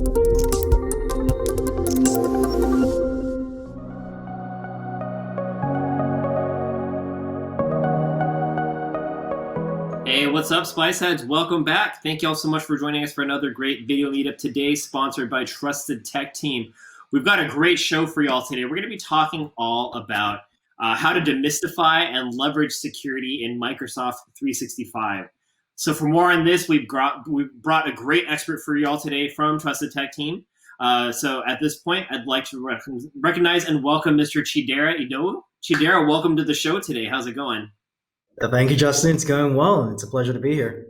Hey, what's up, Spice Heads? Welcome back. Thank you all so much for joining us for another great video meetup today, sponsored by Trusted Tech Team. We've got a great show for y'all today. We're going to be talking all about how to demystify and leverage security in Microsoft 365. So for more on this, we've brought a great expert for y'all today from Trusted Tech Team. So at this point, I'd like to recognize and welcome Mr. Chidera Idowu. Chidera, welcome to the show today. How's it going? Thank you, Justin. It's going well. It's a pleasure to be here.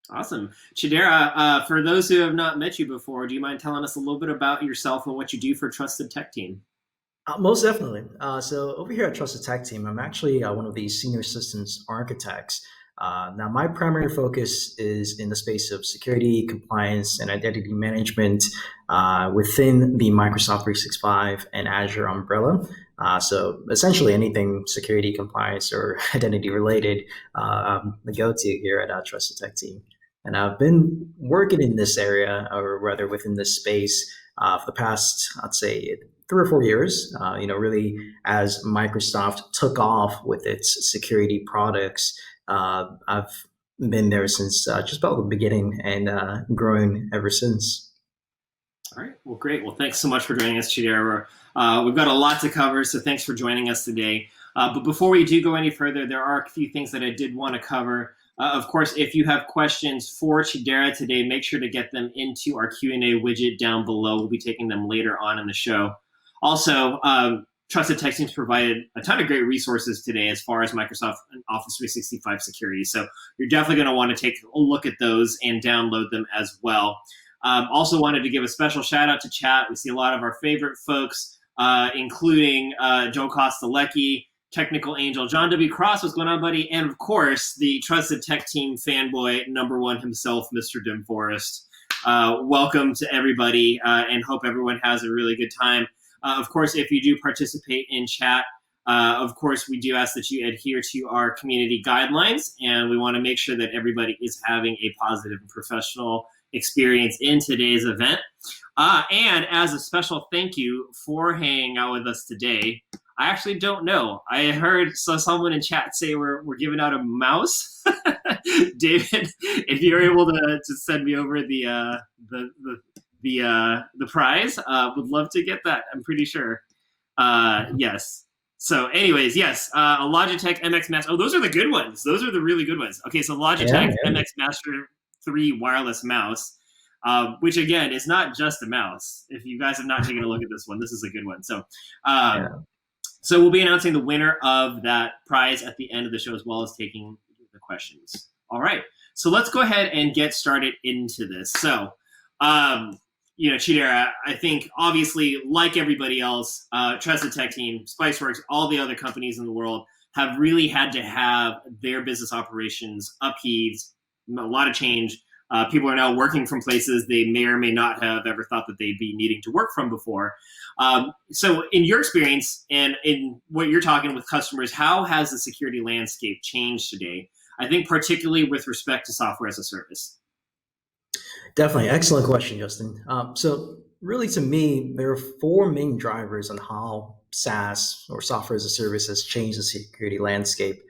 Awesome. Chidera, for those who have not met you before, do you mind telling us a little bit about yourself and what you do for Trusted Tech Team? Most definitely. So over here at Trusted Tech Team, I'm actually one of the senior systems architects. Now, my primary focus is in the space of security, compliance, and identity management within the Microsoft 365 and Azure umbrella. So essentially anything security, compliance, or identity related, the go-to here at Trusted Tech Team. And I've been working in this area, or rather within this space, for the past, I'd say, 3 or 4 years, really as Microsoft took off with its security products. I've been there since just about the beginning and growing ever since. All right. Well, great. Well, thanks so much for joining us, Chidera. We've got a lot to cover, so thanks for joining us today. But before we do go any further, there are a few things that I did want to cover. Of course, if you have questions for Chidera today, make sure to get them into our Q&A widget down below. We'll be taking them later on in the show. Also, Trusted Tech Team's provided a ton of great resources today as far as Microsoft and Office 365 security. So you're definitely going to want to take a look at those and download them as well. Also wanted to give a special shout out to chat. We see a lot of our favorite folks, including Joe Kostalecki, Technical Angel, John W. Cross, what's going on, buddy? And of course, the Trusted Tech Team fanboy #1 himself, Mr. Dim Forrest. Welcome to everybody, and hope everyone has a really good time. Of course, if you do participate in chat, of course, we do ask that you adhere to our community guidelines, and we want to make sure that everybody is having a positive and professional experience in today's event. And as a special thank you for hanging out with us today, I actually don't know. I heard someone in chat say we're giving out a mouse. David, if you're able to send me over the prize, would love to get that. I'm pretty sure. Yes. So anyways, yes, a Logitech MX Master. Oh, those are the good ones. Those are the really good ones. Okay, so Logitech MX Master 3 wireless mouse, which again is not just a mouse. If you guys have not taken a look at this one, this is a good one. So, so we'll be announcing the winner of that prize at the end of the show, as well as taking the questions. All right, so let's go ahead and get started into this. So, Chidera, I think obviously, like everybody else, Trusted Tech Team, Spiceworks, all the other companies in the world have really had to have their business operations upheaved. A lot of change. People are now working from places they may or may not have ever thought that they'd be needing to work from before. So in your experience and in what you're talking with customers, how has the security landscape changed today? I think particularly with respect to software as a service. Definitely. Excellent question, Justin. So really, to me, there are 4 main drivers on how SaaS or software as a service has changed the security landscape.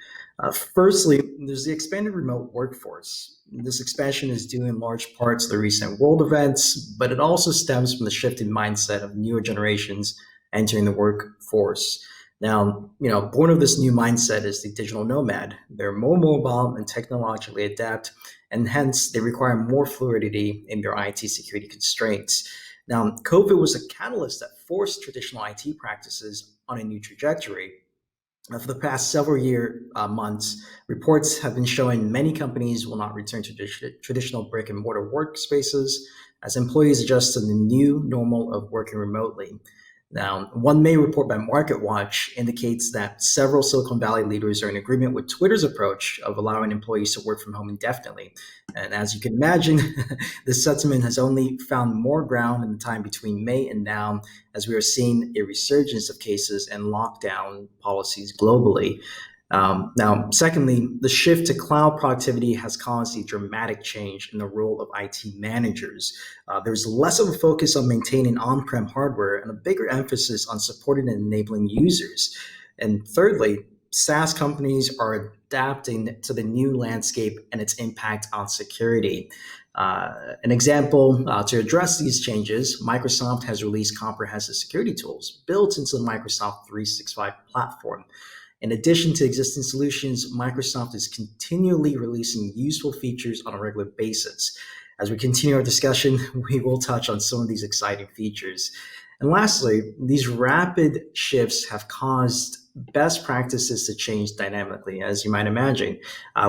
Firstly, there's the expanded remote workforce. This expansion is due in large parts to the recent world events, but it also stems from the shift in mindset of newer generations entering the workforce. Now, born of this new mindset is the digital nomad. They're more mobile and technologically adept, and hence they require more fluidity in their IT security constraints. Now, COVID was a catalyst that forced traditional IT practices on a new trajectory. For the past several months, reports have been showing many companies will not return to traditional brick and mortar workspaces as employees adjust to the new normal of working remotely. Now, one May report by MarketWatch indicates that several Silicon Valley leaders are in agreement with Twitter's approach of allowing employees to work from home indefinitely. And as you can imagine, this sentiment has only found more ground in the time between May and now, as we are seeing a resurgence of cases and lockdown policies globally. Now, secondly, the shift to cloud productivity has caused a dramatic change in the role of IT managers. There's less of a focus on maintaining on prem hardware and a bigger emphasis on supporting and enabling users. And thirdly, SaaS companies are adapting to the new landscape and its impact on security. An example to address these changes, Microsoft has released comprehensive security tools built into the Microsoft 365 platform. In addition to existing solutions, Microsoft is continually releasing useful features on a regular basis. As we continue our discussion, we will touch on some of these exciting features. And lastly, these rapid shifts have caused best practices to change dynamically, as you might imagine.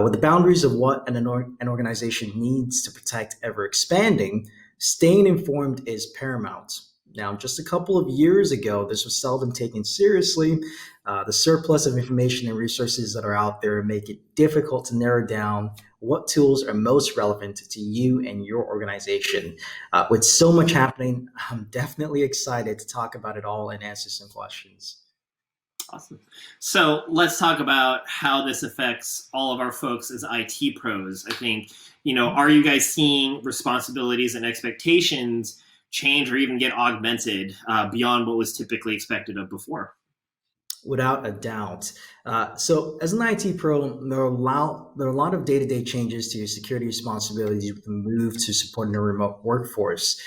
With the boundaries of what an organization needs to protect ever expanding, staying informed is paramount. Now, just a couple of years ago, this was seldom taken seriously. The surplus of information and resources that are out there make it difficult to narrow down what tools are most relevant to you and your organization. With so much happening, I'm definitely excited to talk about it all and answer some questions. Awesome. So let's talk about how this affects all of our folks as IT pros. I think, are you guys seeing responsibilities and expectations change or even get augmented beyond what was typically expected of before? Without a doubt. So as an IT pro, there are a lot of day-to-day changes to your security responsibilities with the move to supporting a remote workforce.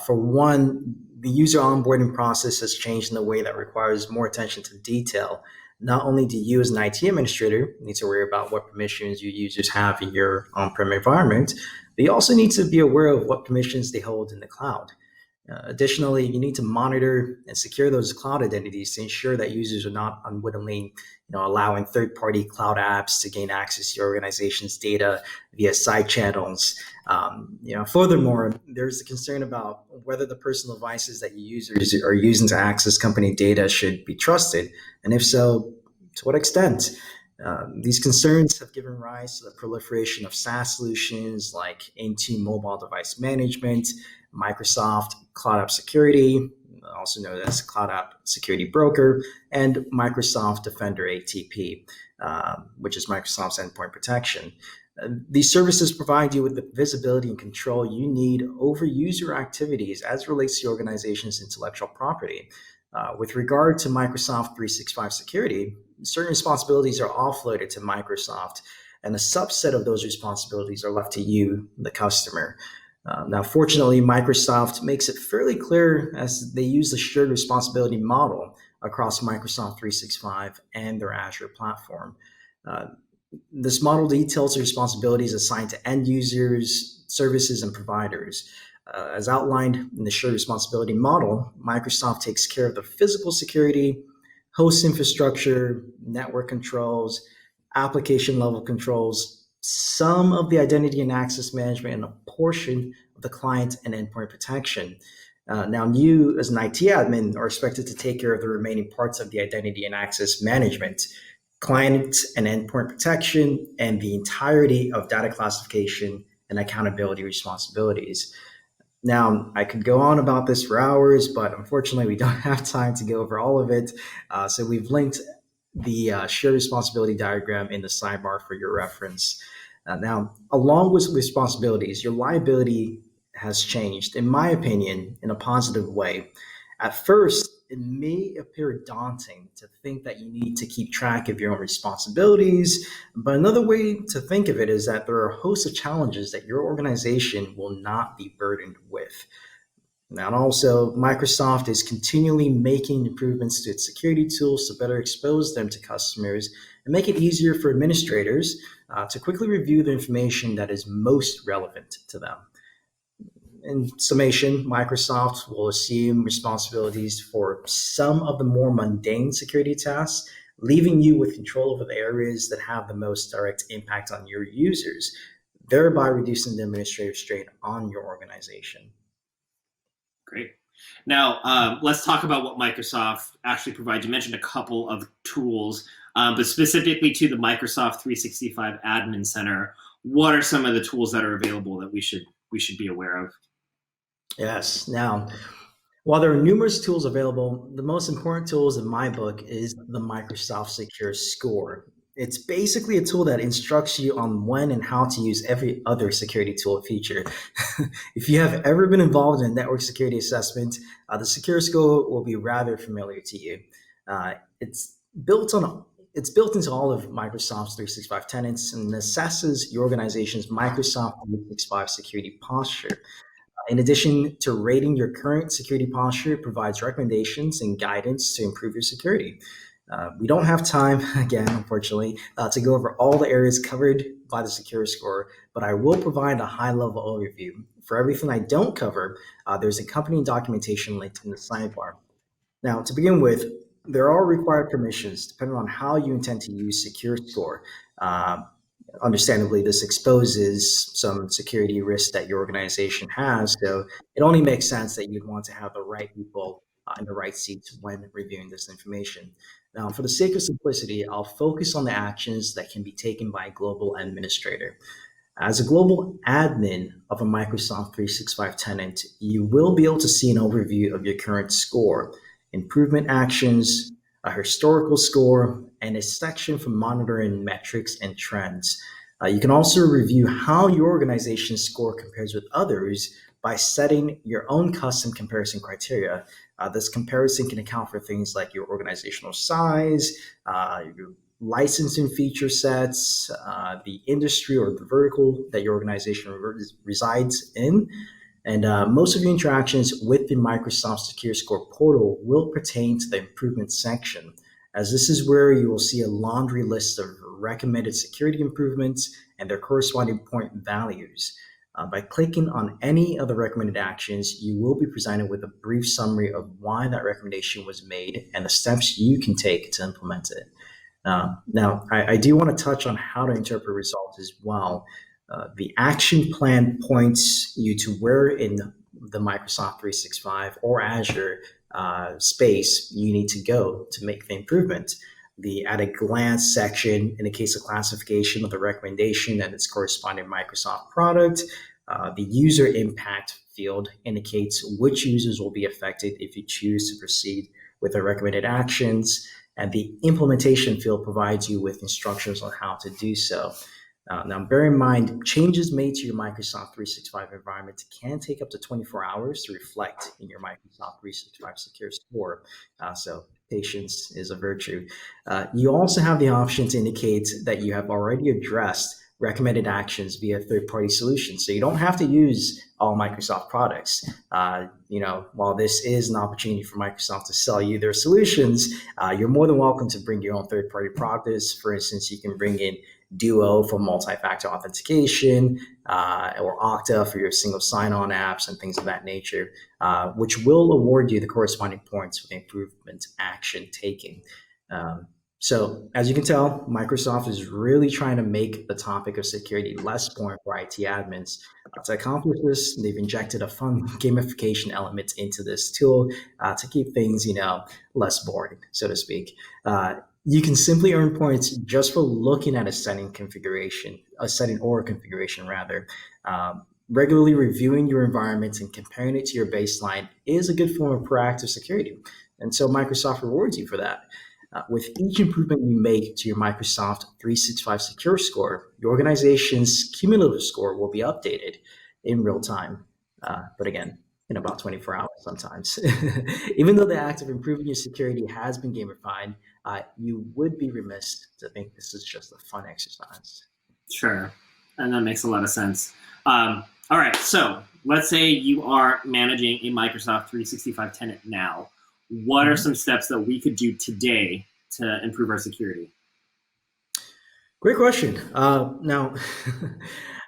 For one, the user onboarding process has changed in a way that requires more attention to detail. Not only do you as an IT administrator need to worry about what permissions your users have in your on-prem environment, but you also need to be aware of what permissions they hold in the cloud. Additionally, you need to monitor and secure those cloud identities to ensure that users are not unwittingly allowing third-party cloud apps to gain access to your organization's data via side channels. Furthermore, there's the concern about whether the personal devices that your users are using to access company data should be trusted, and if so, to what extent. These concerns have given rise to the proliferation of SaaS solutions like Intune mobile device management, Microsoft Cloud App Security, also known as Cloud App Security Broker, and Microsoft Defender ATP, which is Microsoft's endpoint protection. These services provide you with the visibility and control you need over user activities as it relates to your organization's intellectual property. With regard to Microsoft 365 security, certain responsibilities are offloaded to Microsoft, and a subset of those responsibilities are left to you, the customer. Now, fortunately, Microsoft makes it fairly clear as they use the shared responsibility model across Microsoft 365 and their Azure platform. This model details the responsibilities assigned to end users, services, and providers. As outlined in the shared responsibility model, Microsoft takes care of the physical security, host infrastructure, network controls, application level controls, some of the identity and access management, and a portion of the client and endpoint protection. Now, you as an IT admin are expected to take care of the remaining parts of the identity and access management, client and endpoint protection, and the entirety of data classification and accountability responsibilities. Now, I could go on about this for hours, but unfortunately, we don't have time to go over all of it. So we've linked the shared responsibility diagram in the sidebar for your reference. Now, along with responsibilities, your liability has changed, in my opinion, in a positive way. At first, it may appear daunting to think that you need to keep track of your own responsibilities, but another way to think of it is that there are a host of challenges that your organization will not be burdened with. And also, Microsoft is continually making improvements to its security tools to better expose them to customers and make it easier for administrators to quickly review the information that is most relevant to them. In summation, Microsoft will assume responsibilities for some of the more mundane security tasks, leaving you with control over the areas that have the most direct impact on your users, thereby reducing the administrative strain on your organization. Great. Now, let's talk about what Microsoft actually provides. You mentioned a couple of tools, but specifically to the Microsoft 365 Admin Center, what are some of the tools that are available that we should be aware of? Yes. Now, while there are numerous tools available, the most important tools in my book is the Microsoft SecureScore. It's basically a tool that instructs you on when and how to use every other security tool feature. If you have ever been involved in a network security assessment, the SecureScore will be rather familiar to you. It's built on it's built into all of Microsoft's 365 tenants and assesses your organization's Microsoft 365 security posture. In addition to rating your current security posture, it provides recommendations and guidance to improve your security. We don't have time, again, unfortunately, to go over all the areas covered by the SecureScore, but I will provide a high-level overview. For everything I don't cover, there's accompanying documentation linked in the sidebar. Now, to begin with, there are required permissions depending on how you intend to use SecureScore. Uh, Understandably, this exposes some security risks that your organization has. So it only makes sense that you'd want to have the right people in the right seats when reviewing this information. Now, for the sake of simplicity, I'll focus on the actions that can be taken by a global administrator. As a global admin of a Microsoft 365 tenant, you will be able to see an overview of your current score, improvement actions, a historical score, and a section for monitoring metrics and trends. You can also review how your organization's score compares with others by setting your own custom comparison criteria. This comparison can account for things like your organizational size, your licensing feature sets, the industry or the vertical that your organization resides in. And most of your interactions with the Microsoft SecureScore portal will pertain to the improvement section, as this is where you will see a laundry list of recommended security improvements and their corresponding point values. By clicking on any of the recommended actions, you will be presented with a brief summary of why that recommendation was made and the steps you can take to implement it. Now, I do want to touch on how to interpret results as well. The action plan points you to where in the Microsoft 365 or Azure space you need to go to make the improvement. The at a glance section indicates a classification of the recommendation and its corresponding Microsoft product. The user impact field indicates which users will be affected if you choose to proceed with the recommended actions. And the implementation field provides you with instructions on how to do so. Now, bear in mind, changes made to your Microsoft 365 environment can take up to 24 hours to reflect in your Microsoft 365 Secure Score. So patience is a virtue. You also have the option to indicate that you have already addressed recommended actions via third-party solutions. So you don't have to use all Microsoft products. While this is an opportunity for Microsoft to sell you their solutions, you're more than welcome to bring your own third-party products. For instance, you can bring in Duo for multi-factor authentication, or Okta for your single sign-on apps and things of that nature, which will award you the corresponding points for the improvement action taken. So as you can tell, Microsoft is really trying to make the topic of security less boring for IT admins. To accomplish this, they've injected a fun gamification element into this tool to keep things, less boring, so to speak. You can simply earn points just for looking at a setting or configuration rather. Regularly reviewing your environment and comparing it to your baseline is a good form of proactive security. And so Microsoft rewards you for that. With each improvement you make to your Microsoft 365 Secure Score, your organization's cumulative score will be updated in real time. But again, in about 24 hours sometimes. Even though the act of improving your security has been gamified, you would be remiss to think this is just a fun exercise. Sure. And that makes a lot of sense. All right. So let's say you are managing a Microsoft 365 tenant now. What are some steps that we could do today to improve our security? Great question. Now,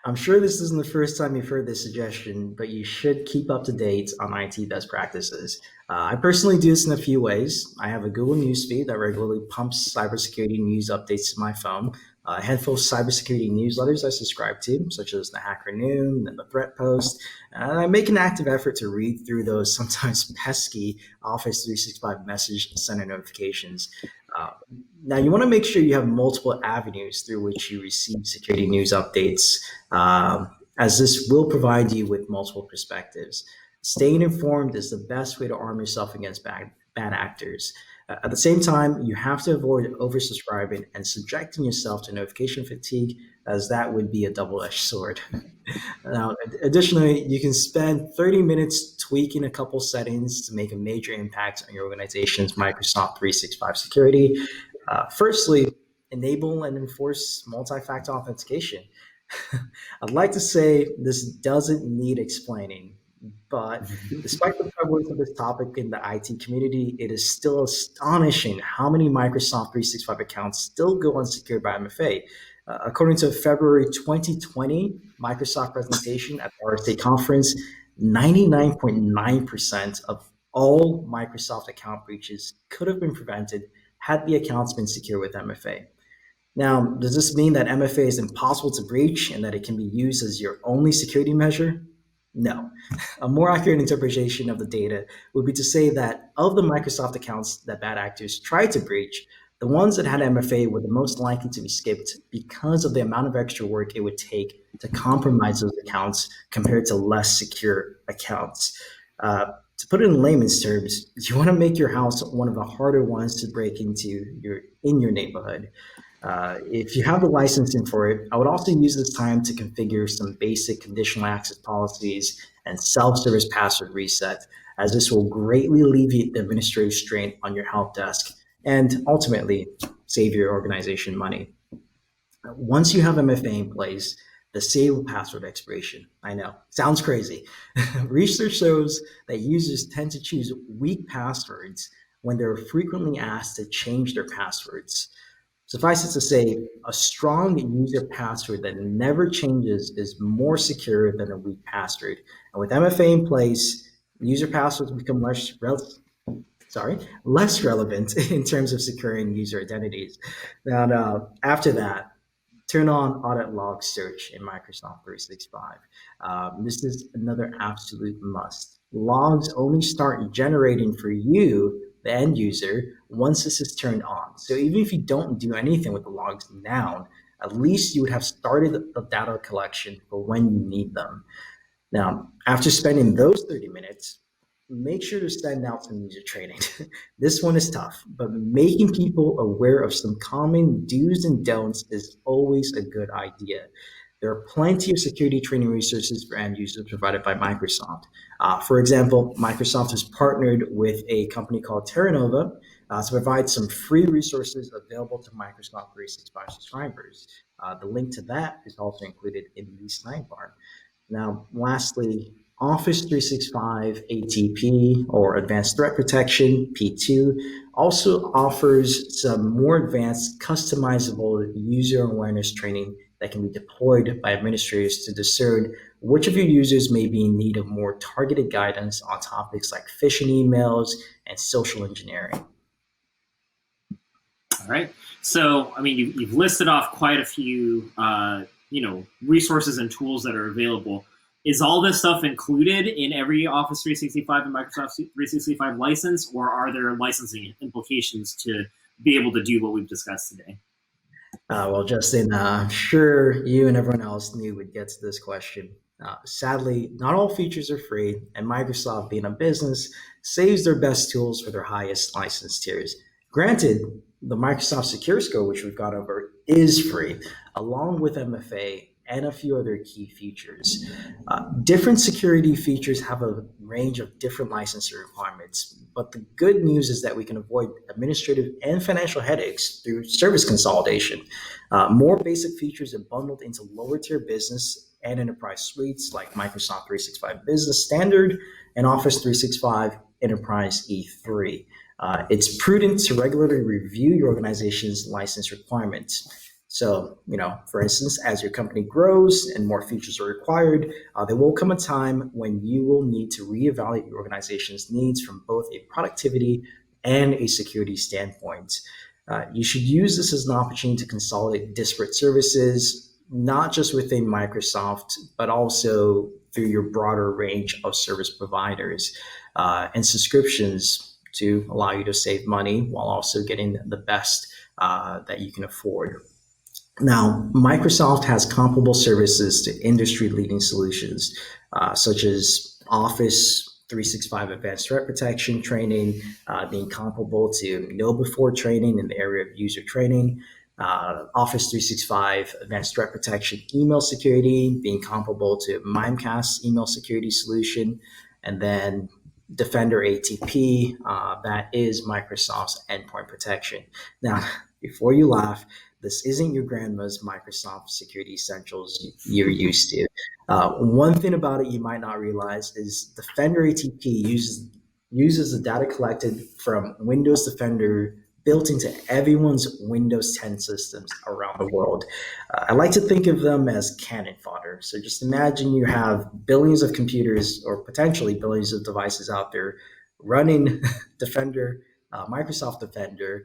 I'm sure this isn't the first time you've heard this suggestion, but you should keep up to date on IT best practices. I personally do this in a few ways. I have a Google newsfeed that regularly pumps cybersecurity news updates to my phone. A handful of cybersecurity newsletters I subscribe to, such as the Hacker Noon and the Threat Post. And I make an active effort to read through those sometimes pesky Office 365 message center notifications. Now, you want to make sure you have multiple avenues through which you receive security news updates, as this will provide you with multiple perspectives. Staying informed is the best way to arm yourself against bad bad actors. At the same time, you have to avoid oversubscribing and subjecting yourself to notification fatigue, as that would be a double-edged sword. Now, additionally, you can spend 30 minutes tweaking a couple settings to make a major impact on your organization's Microsoft 365 security. Firstly, enable and enforce multi-factor authentication. I'd like to say this doesn't need explaining, but despite the prevalence of this topic in the IT community, it is still astonishing how many Microsoft 365 accounts still go unsecured by MFA. According to a February 2020 Microsoft presentation at the RSA conference, 99.9% of all Microsoft account breaches could have been prevented had the accounts been secure with MFA. Now, does this mean that MFA is impossible to breach and that it can be used as your only security measure? No. A more accurate interpretation of the data would be to say that of the Microsoft accounts that bad actors tried to breach, the ones that had MFA were the most likely to be skipped because of the amount of extra work it would take to compromise those accounts compared to less secure accounts. To put it in layman's terms, you want to make your house one of the harder ones to break into in your neighborhood. If you have the licensing for it, I would also use this time to configure some basic conditional access policies and self-service password reset, as this will greatly alleviate the administrative strain on your help desk and ultimately save your organization money. Once you have MFA in place, disable password expiration. I know, sounds crazy. Research shows that users tend to choose weak passwords when they're frequently asked to change their passwords. Suffice it to say, a strong user password that never changes is more secure than a weak password. And with MFA in place, user passwords become less relevant in terms of securing user identities. Now, after that, turn on audit log search in Microsoft 365. This is another absolute must. Logs only start generating for you, the end user, once this is turned on. So even if you don't do anything with the logs now, at least you would have started the data collection for when you need them. Now, after spending those 30 minutes, make sure to send out some user training. This one is tough, but making people aware of some common do's and don'ts is always a good idea. There are plenty of security training resources for end users provided by Microsoft. For example, Microsoft has partnered with a company called Terranova to provide some free resources available to Microsoft 365 subscribers. The link to that is also included in the sidebar. Now, lastly, Office 365 ATP, or Advanced Threat Protection, P2, also offers some more advanced customizable user awareness training that can be deployed by administrators to discern which of your users may be in need of more targeted guidance on topics like phishing emails and social engineering. All right. So, I mean, you've listed off quite a few, resources and tools that are available. Is all this stuff included in every Office 365 and Microsoft 365 license, or are there licensing implications to be able to do what we've discussed today? Well, Justin, I'm sure you and everyone else knew we'd get to this question. Sadly, not all features are free, and Microsoft, being a business, saves their best tools for their highest license tiers. Granted, the Microsoft SecureScore, which we've gone over, is free, along with MFA and a few other key features. Different security features have a range of different licensing requirements, but the good news is that we can avoid administrative and financial headaches through service consolidation. More basic features are bundled into lower tier business and enterprise suites like Microsoft 365 Business Standard and Office 365 Enterprise E3. It's prudent to regularly review your organization's license requirements. So, for instance, as your company grows and more features are required, there will come a time when you will need to reevaluate your organization's needs from both a productivity and a security standpoint. You should use this as an opportunity to consolidate disparate services, not just within Microsoft, but also through your broader range of service providers and subscriptions to allow you to save money while also getting the best that you can afford. Now, Microsoft has comparable services to industry-leading solutions, such as Office 365 Advanced Threat Protection training, being comparable to Know Before training in the area of user training, Office 365 Advanced Threat Protection email security, being comparable to Mimecast's email security solution, and then Defender ATP, that is Microsoft's endpoint protection. Now, before you laugh, this isn't your grandma's Microsoft Security Essentials you're used to. One thing about it you might not realize is Defender ATP uses the data collected from Windows Defender built into everyone's Windows 10 systems around the world. I like to think of them as cannon fodder. So just imagine you have billions of computers or potentially billions of devices out there running Defender, Microsoft Defender,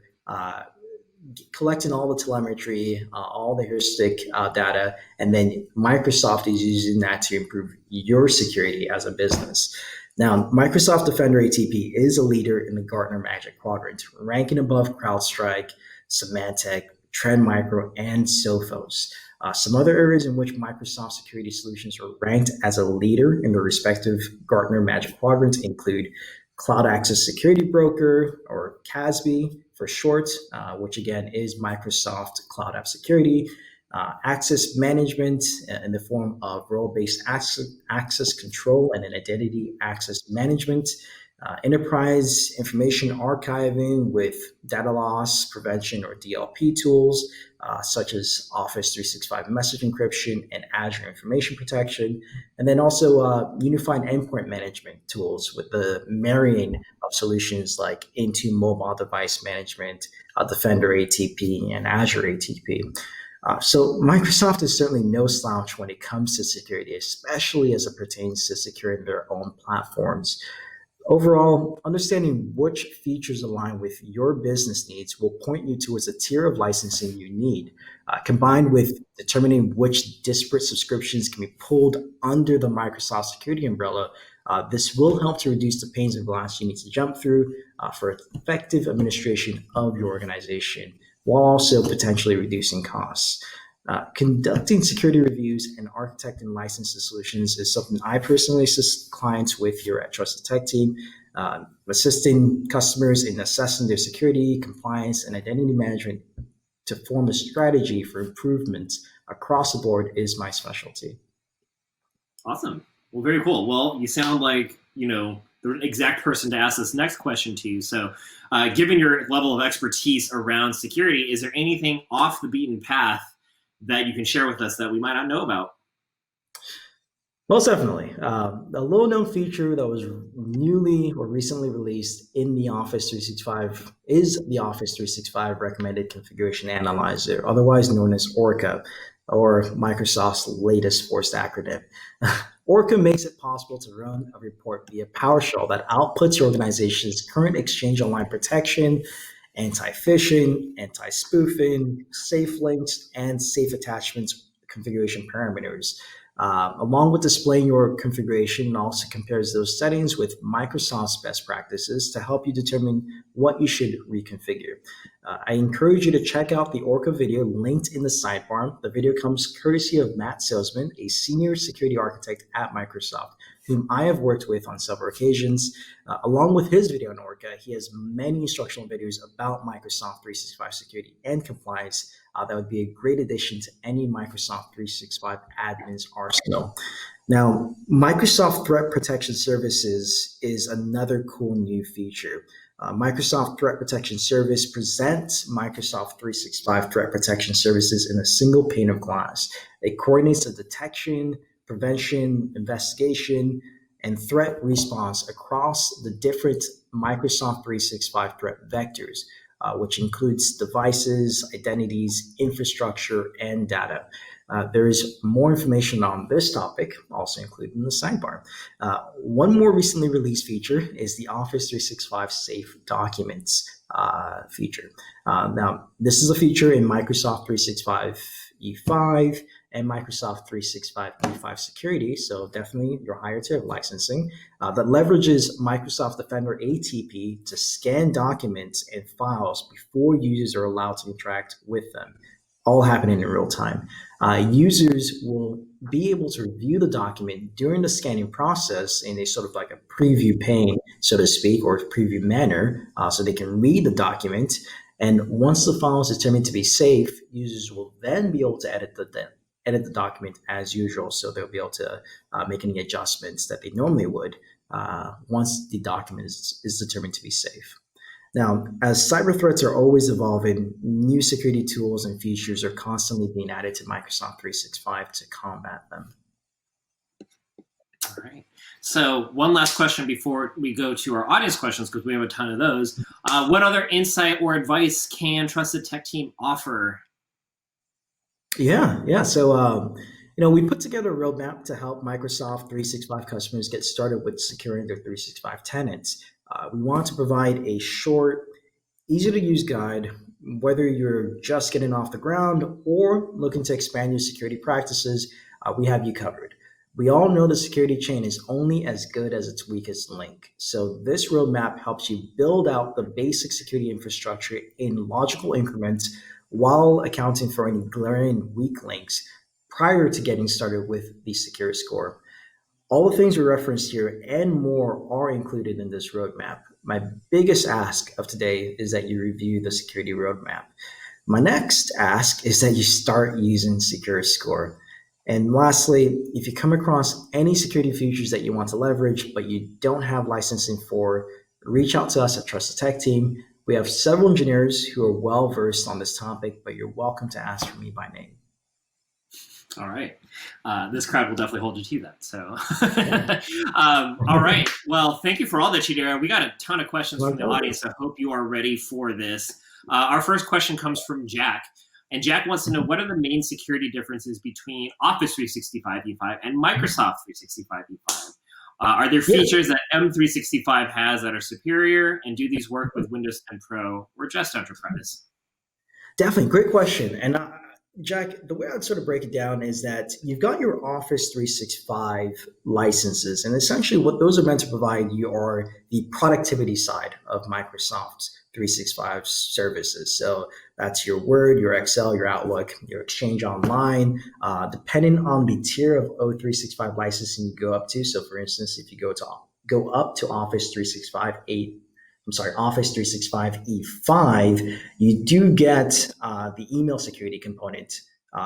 collecting all the telemetry, all the heuristic data, and then Microsoft is using that to improve your security as a business. Now, Microsoft Defender ATP is a leader in the Gartner Magic Quadrant, ranking above CrowdStrike, Symantec, Trend Micro, and Sophos. Some other areas in which Microsoft security solutions are ranked as a leader in the respective Gartner Magic Quadrants include Cloud Access Security Broker, or CASB for short, which again is Microsoft Cloud App Security, access management in the form of role-based access control and an identity access management, enterprise information archiving with data loss prevention or DLP tools, such as Office 365 message encryption and Azure information protection, and then also unified endpoint management tools with the marrying of solutions like into mobile device management, Defender ATP, and Azure ATP. So Microsoft is certainly no slouch when it comes to security, especially as it pertains to securing their own platforms. Overall, understanding which features align with your business needs will point you towards a tier of licensing you need, combined with determining which disparate subscriptions can be pulled under the Microsoft security umbrella. This will help to reduce the pains and glass you need to jump through for effective administration of your organization, while also potentially reducing costs. Conducting security reviews and architecting licensing solutions is something I personally assist clients with here at Trusted Tech Team. Assisting customers in assessing their security, compliance, and identity management to form a strategy for improvement across the board is my specialty. Awesome. Well, very cool. Well, you sound like, the exact person to ask this next question to. So given your level of expertise around security, is there anything off the beaten path that you can share with us that we might not know about? Most definitely. A little-known feature that was newly or recently released in the Office 365 is the Office 365 Recommended Configuration Analyzer, otherwise known as ORCA, or Microsoft's latest forced acronym. ORCA makes it possible to run a report via PowerShell that outputs your organization's current Exchange Online protection, anti-phishing, anti-spoofing, safe links, and safe attachments configuration parameters. Along with displaying your configuration, it also compares those settings with Microsoft's best practices to help you determine what you should reconfigure. I encourage you to check out the Orca video linked in the sidebar. The video comes courtesy of Matt Salesman, a senior security architect at Microsoft, whom I have worked with on several occasions. Along with his video on Orca, he has many instructional videos about Microsoft 365 security and compliance that would be a great addition to any Microsoft 365 admin's arsenal. Now, Microsoft Threat Protection Services is another cool new feature. Microsoft Threat Protection Service presents Microsoft 365 Threat Protection Services in a single pane of glass. It coordinates the detection, prevention, investigation, and threat response across the different Microsoft 365 threat vectors, which includes devices, identities, infrastructure, and data. There is more information on this topic, also included in the sidebar. One more recently released feature is the Office 365 Safe Documents feature. Now, this is a feature in Microsoft 365 E5 and Microsoft 365 E5 Security, so definitely your higher tier of licensing, that leverages Microsoft Defender ATP to scan documents and files before users are allowed to interact with them. all happening in real time. Users will be able to review the document during the scanning process in a sort of like a preview pane, so to speak, or preview manner, so they can read the document. And once the file is determined to be safe, users will then be able to edit the document as usual. So they'll be able to make any adjustments that they normally would once the document is determined to be safe. Now, as cyber threats are always evolving, new security tools and features are constantly being added to Microsoft 365 to combat them. All right. So one last question before we go to our audience questions, because we have a ton of those. What other insight or advice can Trusted Tech Team offer? Yeah. So, we put together a roadmap to help Microsoft 365 customers get started with securing their 365 tenants. We want to provide a short, easy to use guide, whether you're just getting off the ground or looking to expand your security practices, we have you covered. We all know the security chain is only as good as its weakest link. So this roadmap helps you build out the basic security infrastructure in logical increments while accounting for any glaring weak links prior to getting started with the SecureScore. All the things we referenced here and more are included in this roadmap. My biggest ask of today is that you review the security roadmap. My next ask is that you start using SecureScore. And lastly, if you come across any security features that you want to leverage, but you don't have licensing for, reach out to us at Trusted Tech Team. We have several engineers who are well-versed on this topic, but you're welcome to ask for me by name. All right. This crowd will definitely hold you to that. So, all right. Well, thank you for all that, Chidera. We got a ton of questions from the audience. So I hope you are ready for this. Our first question comes from Jack. And Jack wants to know, what are the main security differences between Office 365 E5 and Microsoft 365 E5? Are there features that M365 has that are superior? And do these work with Windows 10 Pro or just Enterprise? Definitely. Great question. And Jack, the way I'd sort of break it down is that you've got your Office 365 licenses, and essentially what those are meant to provide you are the productivity side of Microsoft 365 services. So that's your Word, your Excel, your Outlook, your Exchange Online, depending on the tier of O365 licensing you go up to. So for instance, if you go up to Office 365 Office 365 E5, you do get the email security component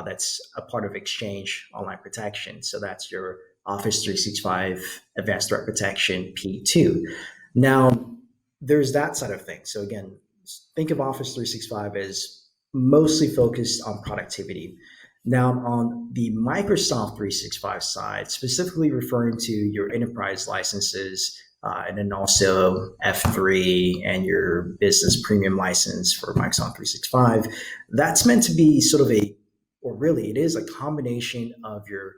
that's a part of Exchange Online Protection. So that's your Office 365 Advanced Threat Protection P2. Now, there's that side of things. So again, think of Office 365 as mostly focused on productivity. Now, on the Microsoft 365 side, specifically referring to your enterprise licenses, and then also F3 and your business premium license for Microsoft 365. That's meant to be sort of it is a combination of your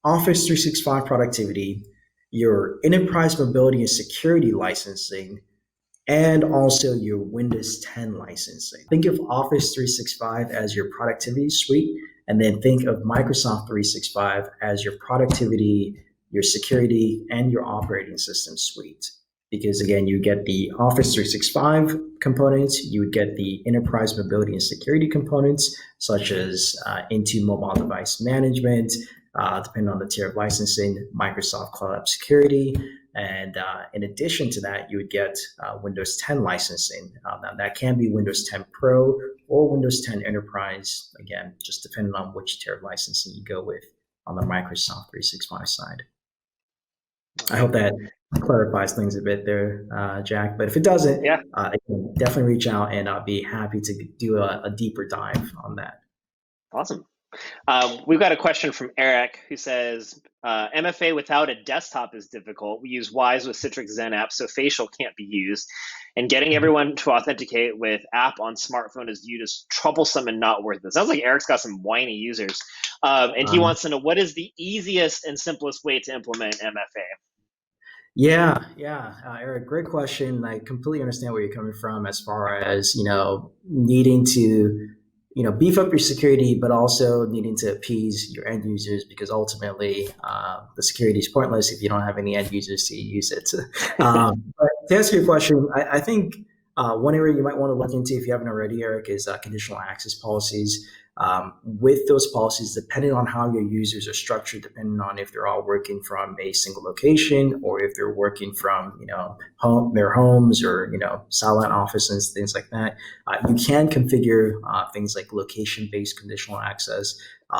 Office 365 productivity, your enterprise mobility and security licensing, and also your Windows 10 licensing. Think of Office 365 as your productivity suite, and then think of Microsoft 365 as your productivity, your security, and your operating system suite. Because again, you get the Office 365 components, you would get the enterprise mobility and security components, such as into mobile device management, depending on the tier of licensing, Microsoft Cloud App Security. And in addition to that, you would get Windows 10 licensing. Now that can be Windows 10 Pro or Windows 10 Enterprise, again, just depending on which tier of licensing you go with on the Microsoft 365 side. I hope that clarifies things a bit there, Jack. But if it doesn't, definitely reach out and I'll be happy to do a deeper dive on that. Awesome. We've got a question from Eric who says, MFA without a desktop is difficult. We use Wise with Citrix Zen app, so facial can't be used. And getting everyone to authenticate with app on smartphone is viewed as troublesome and not worth it. Sounds like Eric's got some whiny users. And he wants to know, what is the easiest and simplest way to implement MFA? Yeah, Eric, great question. I completely understand where you're coming from as far as, needing to, beef up your security, but also needing to appease your end users, because ultimately the security is pointless if you don't have any end users to use it. But to answer your question, I think one area you might want to look into if you haven't already, Eric, is conditional access policies. With those policies, depending on how your users are structured, depending on if they're all working from a single location or if they're working from their homes or silent offices, things like that, you can configure things like location-based conditional access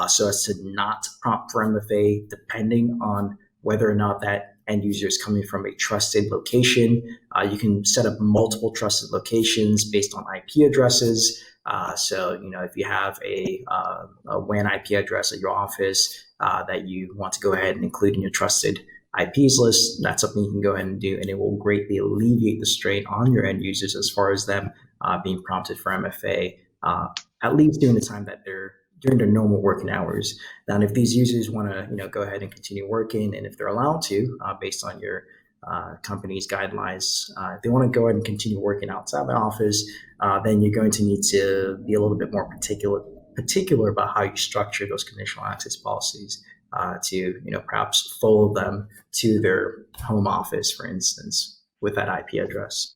so as to not prompt for MFA, depending on whether or not that end user is coming from a trusted location. You can set up multiple trusted locations based on IP addresses. So, if you have a WAN IP address at your office that you want to go ahead and include in your trusted IPs list, that's something you can go ahead and do, and it will greatly alleviate the strain on your end users as far as them being prompted for MFA, at least during the time that they're during their normal working hours. Now, if these users want to, go ahead and continue working, and if they're allowed to, based on your company's guidelines, if they want to go ahead and continue working outside the office, then you're going to need to be a little bit more particular about how you structure those conditional access policies to, perhaps follow them to their home office, for instance, with that IP address.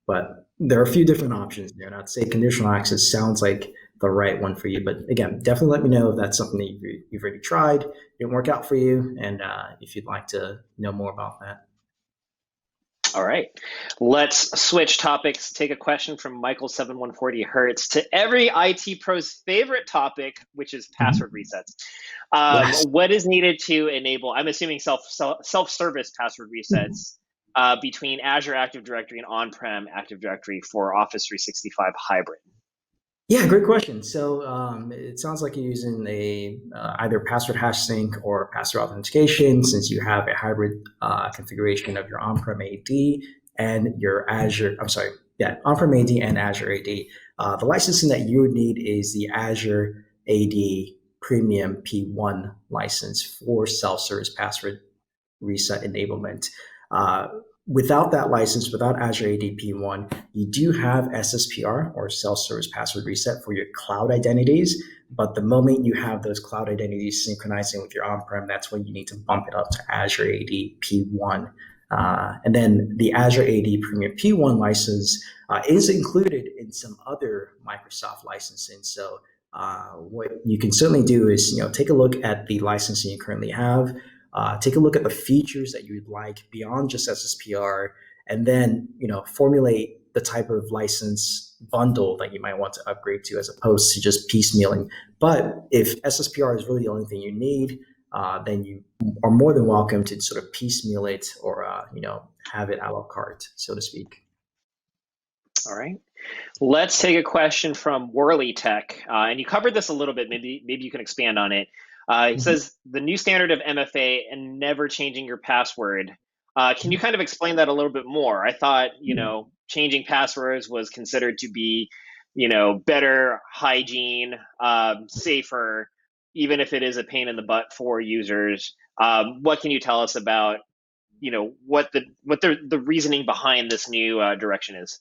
But there are a few different options there, and I'd say conditional access sounds like the right one for you. But again, definitely let me know if that's something that you've already tried, didn't work out for you, and if you'd like to know more about that. All right, let's switch topics. Take a question from Michael 7140 Hertz to every IT pro's favorite topic, which is password resets. Yes. What is needed to enable, I'm assuming self-service password resets between Azure Active Directory and on-prem Active Directory for Office 365 hybrid? Yeah, great question. So it sounds like you're using either password hash sync or password authentication, since you have a hybrid configuration of your on-prem AD and your on-prem AD and Azure AD. The licensing that you would need is the Azure AD Premium P1 license for self-service password reset enablement. Without that license, without Azure AD P1, you do have SSPR, or self-service password reset, for your cloud identities. But the moment you have those cloud identities synchronizing with your on-prem, that's when you need to bump it up to Azure AD P1. And then the Azure AD Premium P1 license is included in some other Microsoft licensing. So what you can certainly do is, take a look at the licensing you currently have. Take a look at the features that you'd like beyond just SSPR, and then formulate the type of license bundle that you might want to upgrade to, as opposed to just piecemealing. But if SSPR is really the only thing you need, then you are more than welcome to sort of piecemeal it or have it a la carte, so to speak. All right. Let's take a question from Whirly Tech, and you covered this a little bit. Maybe you can expand on it. He says the new standard of MFA and never changing your password. Can you kind of explain that a little bit more? I thought, changing passwords was considered to be, better hygiene, safer, even if it is a pain in the butt for users. What can you tell us about, what the reasoning behind this new direction is?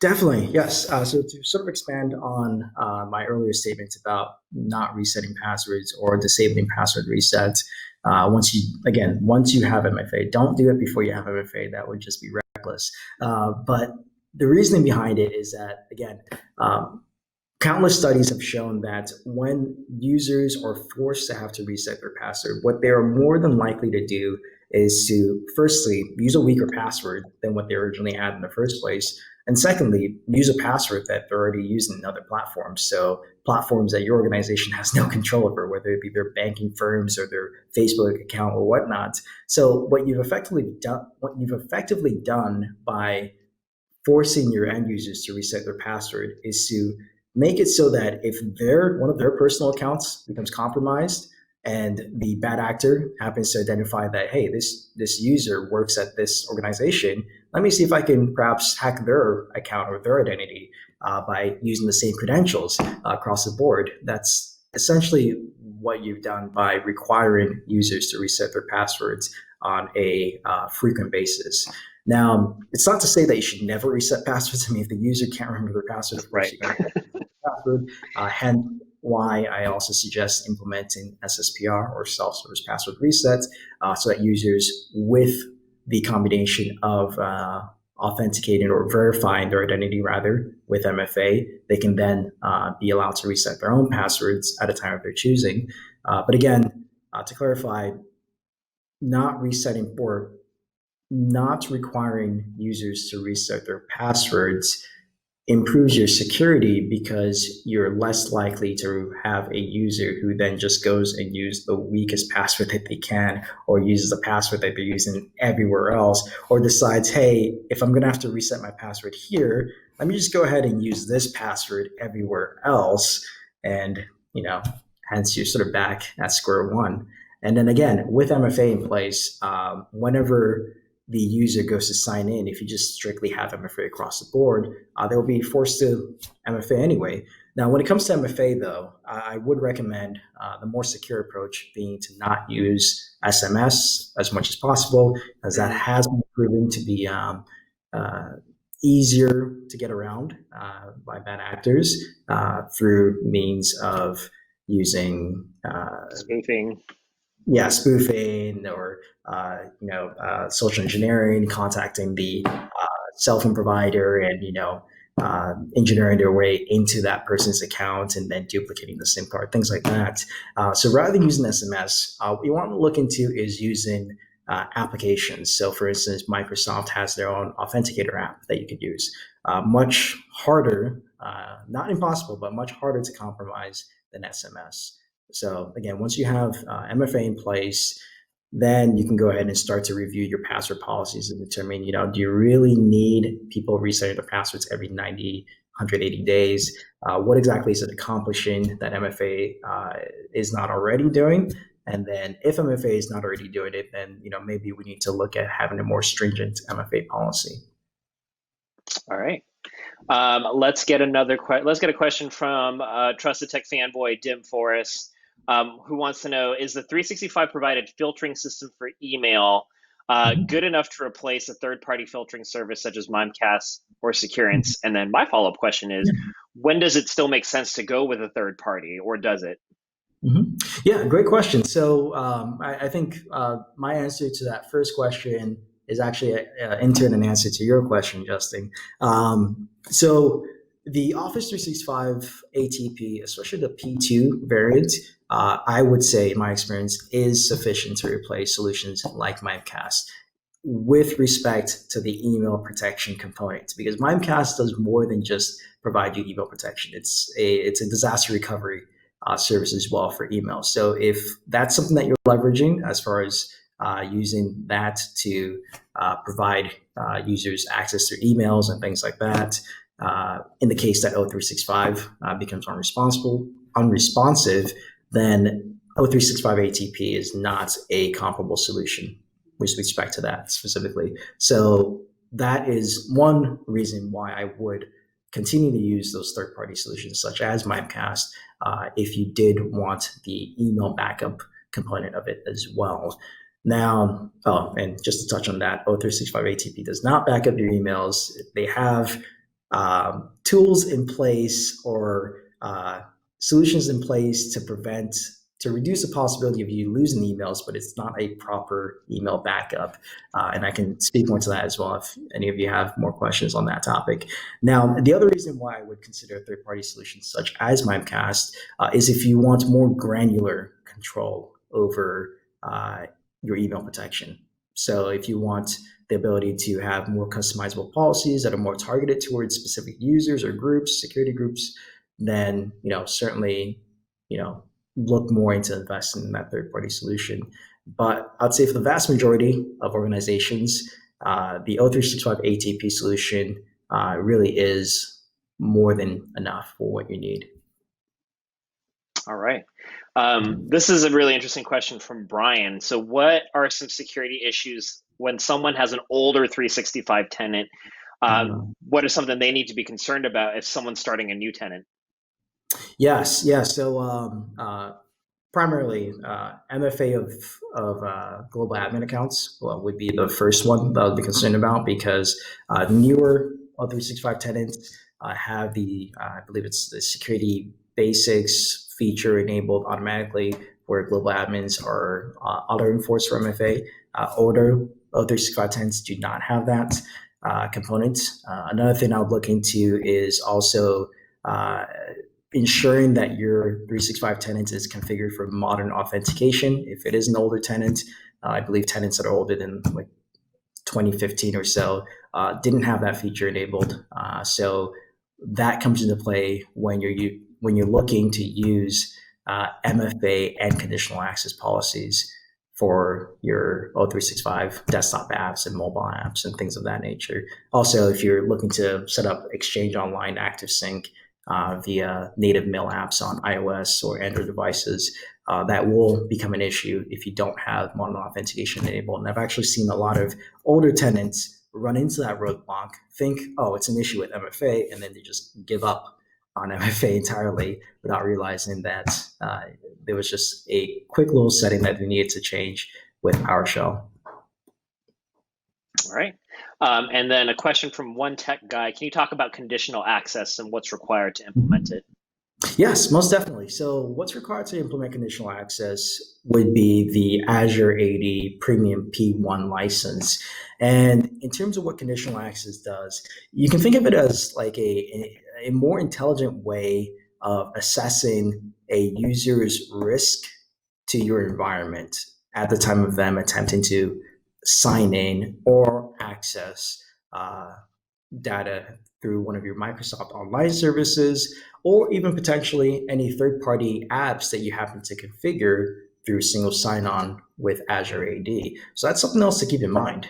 Definitely, yes. So to sort of expand on my earlier statements about not resetting passwords or disabling password resets, once you have MFA, don't do it before you have MFA. That would just be reckless. But the reasoning behind it is that, again, countless studies have shown that when users are forced to have to reset their password, what they are more than likely to do is to, firstly, use a weaker password than what they originally had in the first place. And secondly, use a password that they're already using in other platforms. So platforms that your organization has no control over, whether it be their banking firms or their Facebook account or whatnot. So what you've effectively done by forcing your end users to reset their password is to make it so that if one of their personal accounts becomes compromised, and the bad actor happens to identify that, hey, this user works at this organization, let me see if I can perhaps hack their account or their identity by using the same credentials across the board. That's essentially what you've done by requiring users to reset their passwords on a frequent basis. Now, it's not to say that you should never reset passwords. I mean, if the user can't remember their password, of course, you're going to reset the password. Hence, why I also suggest implementing SSPR, or self-service password resets, so that users with the combination of authenticating or verifying their identity rather with MFA, they can then be allowed to reset their own passwords at a time of their choosing. But again, to clarify, not resetting or not requiring users to reset their passwords improves your security because you're less likely to have a user who then just goes and uses the weakest password that they can, or uses a password that they're using everywhere else, or decides, hey, if I'm going to have to reset my password here, let me just go ahead and use this password everywhere else. And, hence you're sort of back at square one. And then again, with MFA in place, whenever the user goes to sign in, if you just strictly have MFA across the board, they'll be forced to MFA anyway. Now, when it comes to MFA, though, I would recommend the more secure approach being to not use SMS as much as possible, as that has been proven to be easier to get around by bad actors through means of using spoofing. Yeah, spoofing or social engineering, contacting the cell phone provider, and engineering their way into that person's account and then duplicating the SIM card, things like that. So rather than using SMS, what you want to look into is using applications. So, for instance, Microsoft has their own authenticator app that you could use. Much harder, not impossible, but much harder to compromise than SMS. So again, once you have MFA in place, then you can go ahead and start to review your password policies and determine, do you really need people resetting their passwords every 90, 180 days? What exactly is it accomplishing that MFA is not already doing? And then if MFA is not already doing it, then maybe we need to look at having a more stringent MFA policy. All right. Let's get a question from Trusted Tech fanboy Dim Forrest, who wants to know, is the 365 provided filtering system for email good enough to replace a third-party filtering service such as Mimecast or Securance? And then my follow-up question is, when does it still make sense to go with a third party, or does it? Yeah, great question. So I think my answer to that first question is actually in turn an answer to your question, Justin. So the Office 365 ATP, especially the P2 variant, I would say, in my experience, is sufficient to replace solutions like Mimecast with respect to the email protection component, because Mimecast does more than just provide you email protection. It's a disaster recovery service as well for email. So if that's something that you're leveraging as far as using that to provide users access to emails and things like that, in the case that O365 becomes unresponsive, then O365 ATP is not a comparable solution with respect to that specifically. So that is one reason why I would continue to use those third-party solutions such as Mimecast if you did want the email backup component of it as well. Now, and just to touch on that, O365 ATP does not back up your emails. They have tools in place or solutions in place to reduce the possibility of you losing emails, but it's not a proper email backup. And I can speak more to that as well if any of you have more questions on that topic. Now, the other reason why I would consider third-party solutions such as Mimecast is if you want more granular control over your email protection. So if you want the ability to have more customizable policies that are more targeted towards specific users or groups, security groups, then certainly look more into investing in that third-party solution. But I'd say for the vast majority of organizations, the O365 ATP solution really is more than enough for what you need. All right. This is a really interesting question from Brian. So what are some security issues when someone has an older 365 tenant? What is something they need to be concerned about if someone's starting a new tenant? Yes. So primarily MFA of global admin accounts would be the first one that I would be concerned about, because newer O365 tenants have the, I believe it's the security basics feature enabled automatically, where global admins are auto-enforced for MFA. Older O365 tenants do not have that. components. Another thing I would look into is also ensuring that your 365 tenant is configured for modern authentication. If it is an older tenant, I believe tenants that are older than like 2015 or so didn't have that feature enabled. So that comes into play when you're looking to use MFA and conditional access policies for your O365 desktop apps and mobile apps and things of that nature. Also, if you're looking to set up Exchange Online Active Sync via native mail apps on iOS or Android devices, that will become an issue if you don't have modern authentication enabled. And I've actually seen a lot of older tenants run into that roadblock, think, oh, it's an issue with MFA, and then they just give up on MFA entirely without realizing that there was just a quick little setting that they needed to change with PowerShell. All right. And then a question from one tech guy. Can you talk about conditional access and what's required to implement it? Yes, most definitely. So what's required to implement conditional access would be the Azure AD Premium P1 license. And in terms of what conditional access does, you can think of it as like a more intelligent way of assessing a user's risk to your environment at the time of them attempting to sign in or access data through one of your Microsoft Online services, or even potentially any third-party apps that you happen to configure through single sign-on with Azure AD. So that's something else to keep in mind.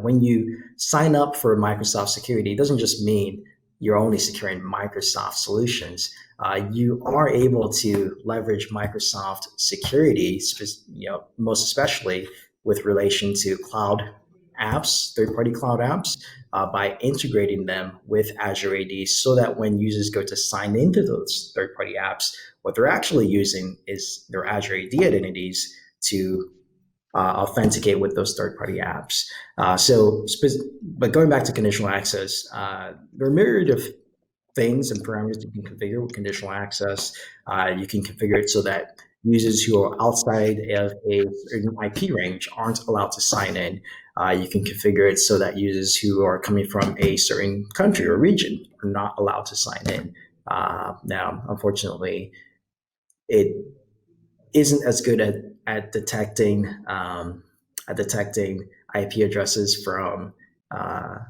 When you sign up for Microsoft Security, it doesn't just mean you're only securing Microsoft solutions. You are able to leverage Microsoft Security, most especially with relation to cloud apps, third-party cloud apps, by integrating them with Azure AD so that when users go to sign into those third-party apps, what they're actually using is their Azure AD identities to authenticate with those third-party apps. But going back to conditional access, there are a myriad of things and parameters you can configure with conditional access. You can configure it so that users who are outside of a certain IP range aren't allowed to sign in. You can configure it so that users who are coming from a certain country or region are not allowed to sign in. Now, unfortunately, it isn't as good at detecting IP addresses from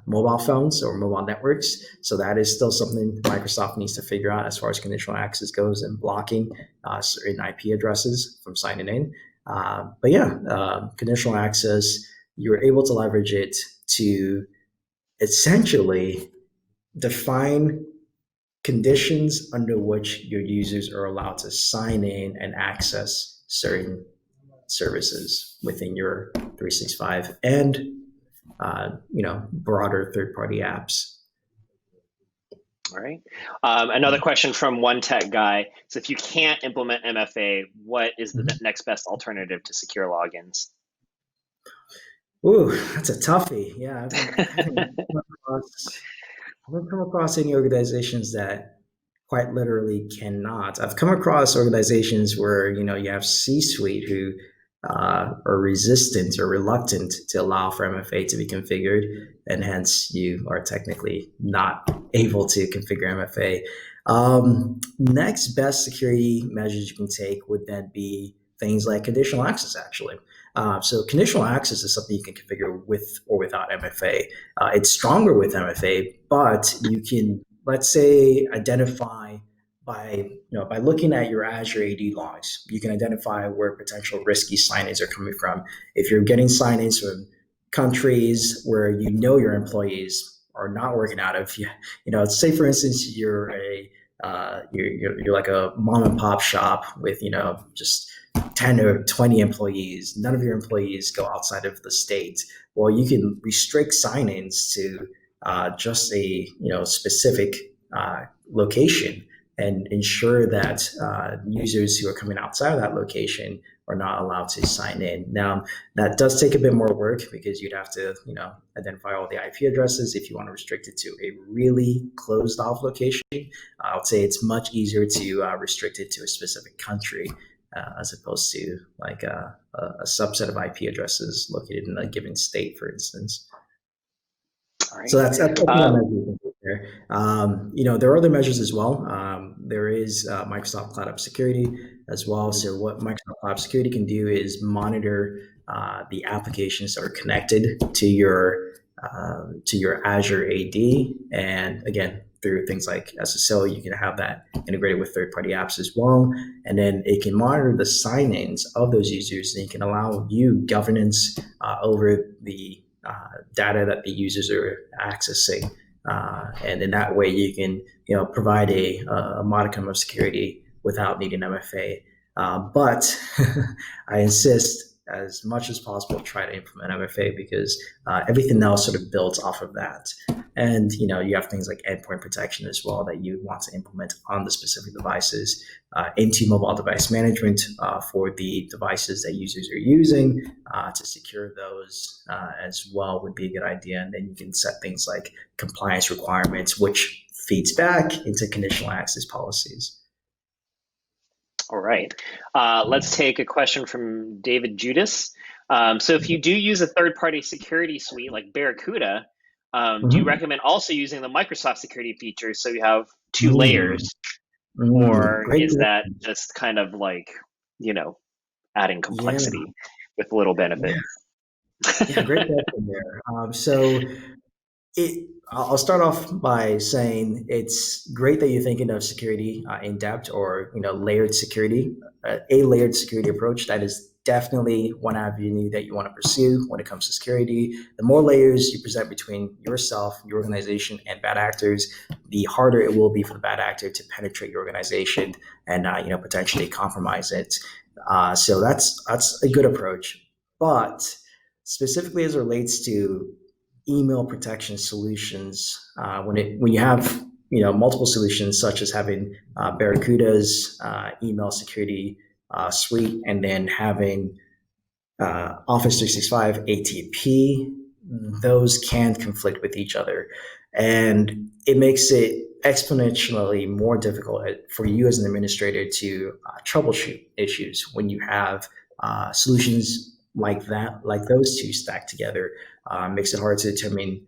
mobile phones or mobile networks. So that is still something Microsoft needs to figure out as far as conditional access goes and blocking certain IP addresses from signing in. Conditional access, you're able to leverage it to essentially define conditions under which your users are allowed to sign in and access certain services within your 365 and broader third-party apps. All right. Another question from one tech guy. So if you can't implement MFA, what is the next best alternative to secure logins? Ooh, that's a toughie. Yeah, I haven't come across any organizations that quite literally cannot. I've come across organizations where you have C-suite who are resistant or reluctant to allow for MFA to be configured, and hence you are technically not able to configure MFA. Next best security measures you can take would then be things like conditional access, actually. So conditional access is something you can configure with or without MFA. It's stronger with MFA, but you can, let's say, identify by looking at your Azure AD logs, you can identify where potential risky sign-ins are coming from. If you're getting sign-ins from countries where your employees are not working out of, say for instance you're like a mom and pop shop with just 10 or 20 employees. None of your employees go outside of the state. Well, you can restrict sign-ins to just a specific location and ensure that users who are coming outside of that location are not allowed to sign in. Now, that does take a bit more work because you'd have to, identify all the IP addresses if you want to restrict it to a really closed off location. I would say it's much easier to restrict it to a specific country as opposed to like a subset of IP addresses located in a given state, for instance. All right. So that's one measure you can take there. There are other measures as well. There is Microsoft Cloud App Security as well. So what Microsoft Cloud App Security can do is monitor the applications that are connected to your Azure AD, and again through things like SSO, you can have that integrated with third-party apps as well, and then it can monitor the sign-ins of those users, and it can allow you governance over the data that the users are accessing, and in that way you can provide a modicum of security without needing MFA. But I insist, as much as possible, try to implement MFA, because everything else sort of builds off of that. And you have things like endpoint protection as well that you want to implement on the specific devices, into mobile device management for the devices that users are using, to secure those as well would be a good idea. And then you can set things like compliance requirements, which feeds back into conditional access policies. All right. Let's take a question from David Judas. So if you do use a third-party security suite like Barracuda, do you recommend also using the Microsoft security feature so you have two layers? Or is that just kind of like, adding complexity with little benefit? Yeah, great question there. I'll start off by saying it's great that you're thinking of security in depth, or layered security, a layered security approach. That is definitely one avenue that you want to pursue when it comes to security. The more layers you present between yourself, your organization, and bad actors, the harder it will be for the bad actor to penetrate your organization and potentially compromise it. So that's a good approach. But specifically as it relates to email protection solutions, when you have multiple solutions, such as having Barracuda's email security suite, and then having Office 365 ATP, those can conflict with each other, and it makes it exponentially more difficult for you as an administrator to troubleshoot issues when you have solutions like that, like those two stacked together. Makes it hard to determine,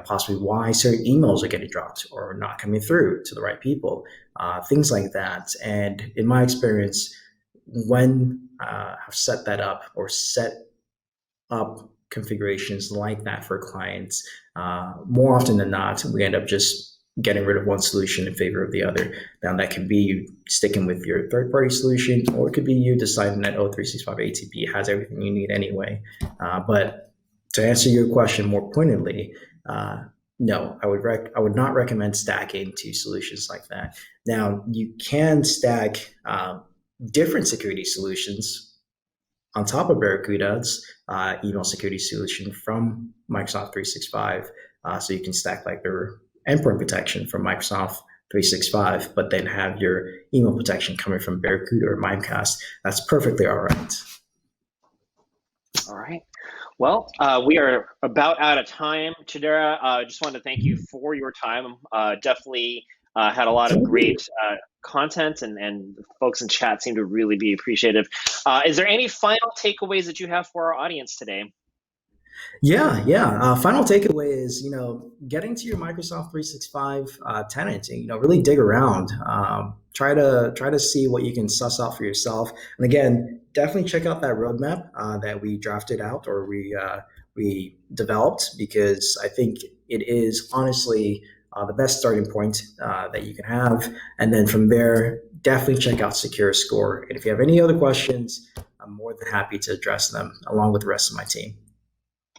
possibly why certain emails are getting dropped or not coming through to the right people, things like that. And in my experience, when I've set that up, or set up configurations like that for clients, more often than not, we end up just getting rid of one solution in favor of the other. Now, that could be you sticking with your third-party solution, or it could be you deciding that 365 ATP has everything you need anyway. But to answer your question more pointedly, no, I would not recommend stacking two solutions like that. Now, you can stack different security solutions on top of Barracuda's email security solution from Microsoft 365. So you can stack like their endpoint protection from Microsoft 365, but then have your email protection coming from Barracuda or Mimecast. That's perfectly all right. All right. Well, we are about out of time. Chidera, I just wanted to thank you for your time. Definitely had a lot of great content, and folks in chat seem to really be appreciative. Is there any final takeaways that you have for our audience today? Yeah. Final takeaway is, getting to your Microsoft 365 tenant, really dig around. Try to see what you can suss out for yourself. And again, definitely check out that roadmap that we drafted out, or we developed, because I think it is honestly the best starting point that you can have. And then from there, definitely check out SecureScore. And if you have any other questions, I'm more than happy to address them along with the rest of my team.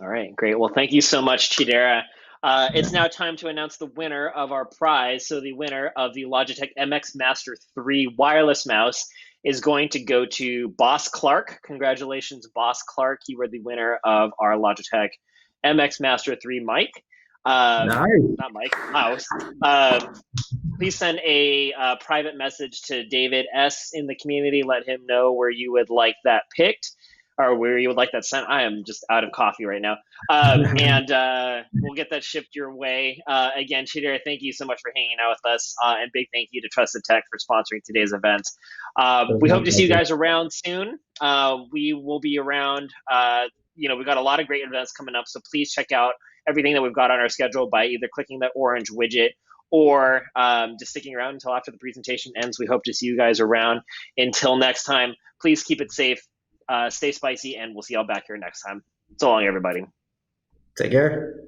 All right, great. Well, thank you so much, Chidera. It's now time to announce the winner of our prize. So the winner of the Logitech MX Master 3 wireless mouse is going to go to Boss Clark. Congratulations, Boss Clark. You were the winner of our Logitech MX Master 3 mic. Nice. Not mic, mouse. Please send a private message to David S. in the community. Let him know where you would like that picked. or where you would like that sent. I am just out of coffee right now. And we'll get that shipped your way. Again, Chidera, thank you so much for hanging out with us. And big thank you to Trusted Tech for sponsoring today's event. We hope to see you guys around soon. We will be around. We've got a lot of great events coming up, so please check out everything that we've got on our schedule by either clicking that orange widget or just sticking around until after the presentation ends. We hope to see you guys around. Until next time, please keep it safe, stay spicy, and we'll see y'all back here next time. So long, everybody. Take care.